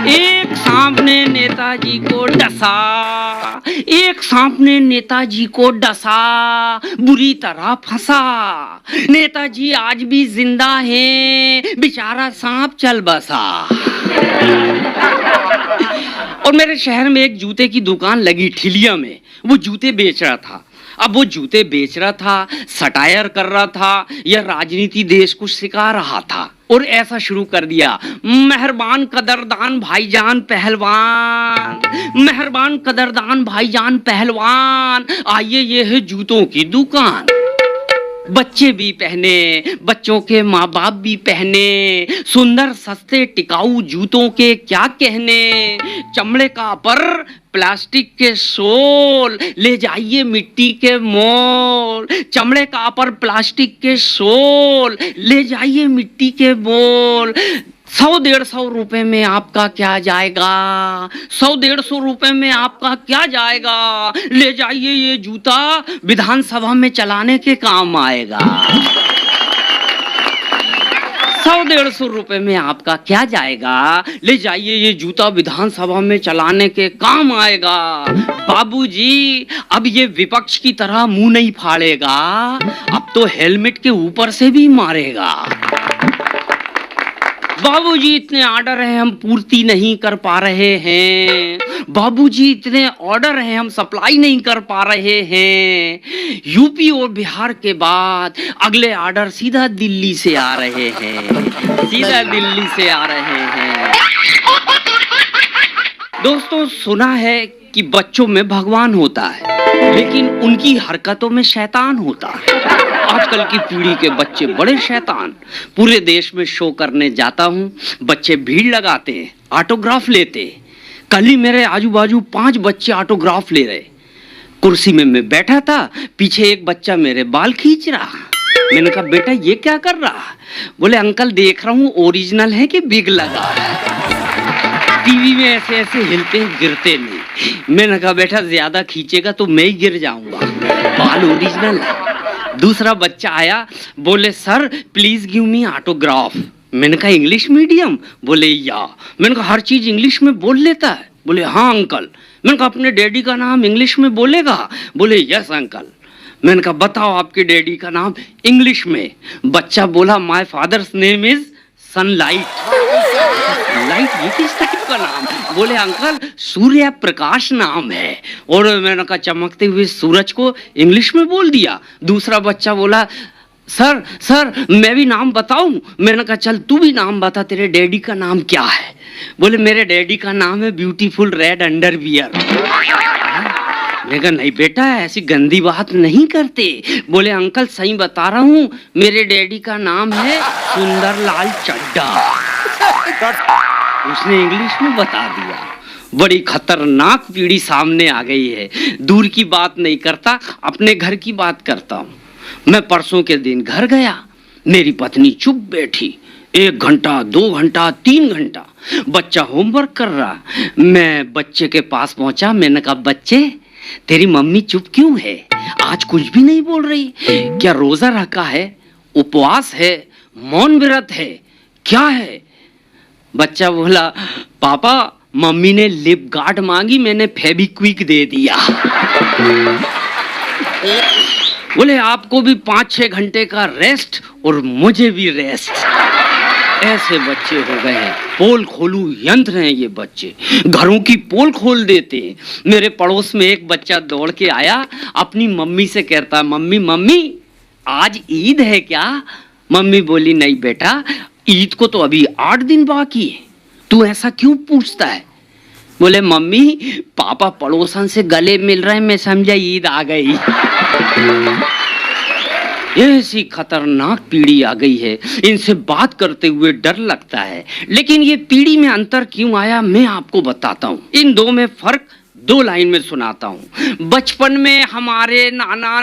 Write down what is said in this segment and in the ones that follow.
एक सांप ने नेताजी को डसा, एक सांप ने नेताजी को डसा, बुरी तरह फंसा। नेताजी आज भी जिंदा है, बेचारा सांप चल बसा। और मेरे शहर में एक जूते की दुकान लगी ठिलिया में, वो जूते बेच रहा था। अब वो जूते बेच रहा था, सटायर कर रहा था या राजनीति देश को सिखा रहा था, और ऐसा शुरू कर दिया, मेहरबान कदरदान भाईजान पहलवान, मेहरबान कदरदान भाईजान पहलवान, आइए ये है जूतों की दुकान। बच्चे भी पहने, बच्चों के माँ बाप भी पहने, सुंदर सस्ते टिकाऊ जूतों के क्या कहने। चमड़े का पर, प्लास्टिक के सोल, ले जाइए मिट्टी के मोल। चमड़े का पर, प्लास्टिक के सोल, ले जाइए मिट्टी के मोल। 100-150 रुपए में आपका क्या जाएगा, 100-150 रुपए में आपका क्या जाएगा। ले जाइए ये जूता, विधानसभा में चलाने के काम आएगा। 100-150 रुपए में आपका क्या जाएगा, ले जाइए ये जूता, विधानसभा में चलाने के काम आएगा। बाबूजी अब ये विपक्ष की तरह मुंह नहीं फाड़ेगा, अब तो हेलमेट के ऊपर से भी मारेगा। बाबूजी इतने ऑर्डर हैं हम पूर्ति नहीं कर पा रहे हैं, बाबूजी इतने ऑर्डर हैं हम सप्लाई नहीं कर पा रहे हैं। यूपी और बिहार के बाद अगले ऑर्डर सीधा दिल्ली से आ रहे हैं, सीधा दिल्ली से आ रहे हैं। दोस्तों सुना है कि बच्चों में भगवान होता है, लेकिन उनकी हरकतों में शैतान होता है। आजकल की पीढ़ी के बच्चे बड़े शैतान। पूरे देश में शो करने जाता हूँ, बच्चे भीड़ लगाते हैं, ऑटोग्राफ लेते हैं। कल ही मेरे आजू बाजू 5 बच्चे ऑटोग्राफ ले रहे। कुर्सी में मैं बैठा था, पीछे एक बच्चा मेरे बाल खींच रहा। मैंने कहा बेटा ये क्या कर रहा? बोले अंकल देख रहा हूँ ओरिजिनल है कि बिग लगा है। टीवी में ऐसे ऐसे हिलते हैं, गिरते नहीं। मैंने कहा बेटा ज्यादा खींचेगा तो मैं ही गिर जाऊंगा, बाल ओरिजिनल है। दूसरा बच्चा आया, बोले sir please give me autograph. मैंने कहा इंग्लिश मीडियम? बोले या। मैंने कहा हर चीज इंग्लिश में बोल लेता है? बोले हाँ अंकल। मैंने कहा अपने डैडी का नाम इंग्लिश में बोलेगा? बोले यस अंकल। मैंने कहा बताओ आपके डैडी का नाम इंग्लिश में। बच्चा बोला my father's name is sunlight. Light ये किस टाइप का नाम? बोले अंकल सूर्य प्रकाश नाम है। और मैंने कहा चमकते हुए सूरज को इंग्लिश में बोल दिया। दूसरा बच्चा बोला सर सर मैं भी नाम बताऊं? मैंने कहा चल तू भी नाम बता, तेरे डैडी का नाम क्या है? बोले मेरे डैडी का नाम है ब्यूटीफुल रेड अंडरवियर। मैंने कहा नहीं बेटा ऐसी गंदी बात नहीं करते। बोले अंकल सही बता रहा हूँ, मेरे डैडी का नाम है सुंदरलाल चड्डा। उसने इंग्लिश में बता दिया। बड़ी खतरनाक पीढ़ी सामने आ गई है। दूर की बात नहीं करता, अपने घर की बात करता हूँ। मैं परसों के दिन घर गया, मेरी पत्नी चुप बैठी। 1 घंटा 2 घंटा 3 घंटा बच्चा होमवर्क कर रहा। मैं बच्चे के पास पहुंचा। मैंने कहा बच्चे तेरी मम्मी चुप क्यों है, आज कुछ भी नहीं बोल रही? क्या रोजा रखा है, उपवास है, मौन व्रत है, क्या है? बच्चा बोला पापा मम्मी ने लिप गार्ड मांगी, मैंने फेविक्विक दे दिया। बोले आपको भी 5-6 घंटे का रेस्ट और मुझे भी रेस्ट। ऐसे बच्चे हो गए हैं, पोल खोलू यंत्र हैं ये बच्चे, घरों की पोल खोल देते हैं। मेरे पड़ोस में एक बच्चा दौड़ के आया, अपनी मम्मी से कहता मम्मी मम्मी आज ईद है क्या? मम्मी बोली नहीं बेटा ईद को तो अभी 8 दिन बाकी है, तू ऐसा क्यों पूछता है? बोले मम्मी पापा पड़ोसन से गले मिल रहे हैं, मैं समझा ईद आ गई। ऐसी खतरनाक पीढ़ी आ गई है, इनसे बात करते हुए डर लगता है। लेकिन ये पीढ़ी में अंतर क्यों आया मैं आपको बताता हूँ। इन दो में फर्क 2 लाइन में सुनाता हूँ। बचपन में हमारे नाना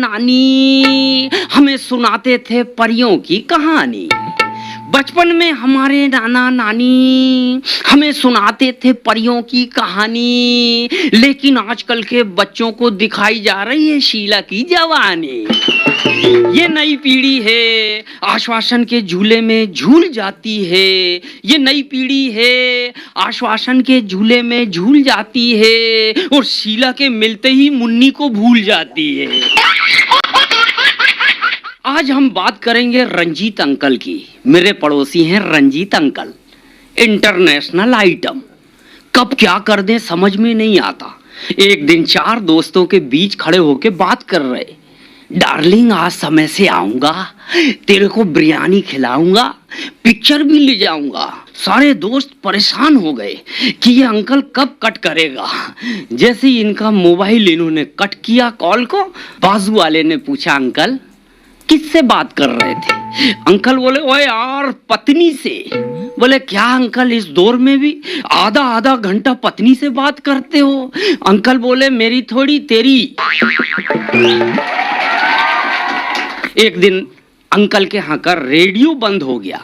नानी हमें सुनाते थे परियों की कहानी। बचपन में हमारे नाना नानी हमें सुनाते थे परियों की कहानी, लेकिन आजकल के बच्चों को दिखाई जा रही है शीला की जवानी। ये नई पीढ़ी है, आश्वासन के झूले में झूल जाती है। ये नई पीढ़ी है, आश्वासन के झूले में झूल जाती है और शीला के मिलते ही मुन्नी को भूल जाती है। आज हम बात करेंगे रंजीत अंकल की। मेरे पड़ोसी हैं रंजीत अंकल, इंटरनेशनल आइटम। कब क्या कर दें समझ में नहीं आता। एक दिन 4 दोस्तों के बीच खड़े होके बात कर रहे, डार्लिंग आज समय से आऊंगा, तेरे को बिरयानी खिलाऊंगा, पिक्चर भी ले जाऊंगा। सारे दोस्त परेशान हो गए कि ये अंकल कब कट करेगा। जैसे ही इनका मोबाइल इन्होंने कट किया कॉल को, बाजू वाले ने पूछा अंकल किससे बात कर रहे थे? अंकल बोले ओए यार पत्नी से। बोले क्या अंकल इस दौर में भी आधा आधा घंटा पत्नी से बात करते हो? अंकल बोले मेरी थोड़ी तेरी। एक दिन अंकल के यहाँ का रेडियो बंद हो गया।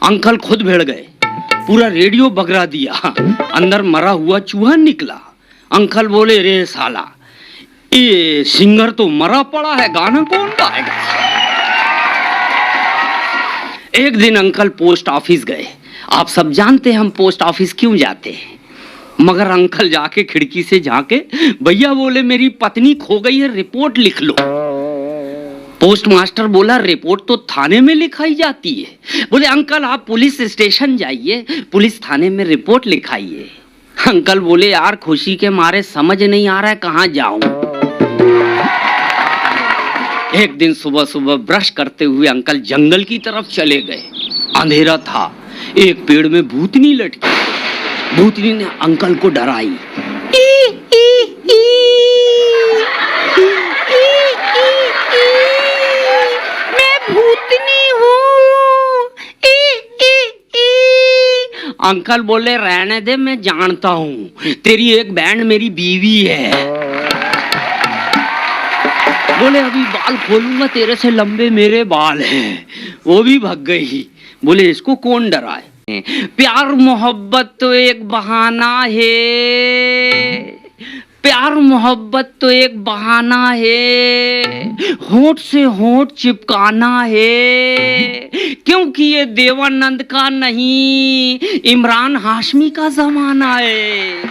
अंकल खुद भिड़ गए, पूरा रेडियो बगरा दिया, अंदर मरा हुआ चूहा निकला। अंकल बोले रे साला, ये सिंगर तो मरा पड़ा है, गाना कौन गाएगा? एक दिन अंकल पोस्ट ऑफिस गए। आप सब जानते हैं हम पोस्ट ऑफिस क्यों जाते हैं, मगर अंकल जाके खिड़की से झांके, भैया बोले मेरी पत्नी खो गई है, रिपोर्ट लिख लो। पोस्ट मास्टर बोला रिपोर्ट तो थाने में लिखाई जाती है। बोले अंकल आप पुलिस स्टेशन जाइए, पुलिस थाने में रिपोर्ट लिखाइए। अंकल बोले यार खुशी के मारे समझ नहीं आ रहा है कहाँ जाऊं। एक दिन सुबह सुबह ब्रश करते हुए अंकल जंगल की तरफ चले गए। अंधेरा था, एक पेड़ में भूतनी लटकी। भूतनी ने अंकल को डराई। भूतनी हूँ। अंकल बोले रहने दे, मैं जानता हूँ तेरी एक बैंड मेरी बीवी है। बोले अभी बाल खोलूंगा तेरे से लंबे मेरे बाल हैं। वो भी भाग गई। बोले इसको कौन डराए? प्यार मोहब्बत तो एक बहाना है, प्यार मोहब्बत तो एक बहाना है, होठ से होठ चिपकाना है, क्योंकि ये देवानंद का नहीं इमरान हाशमी का जमाना है।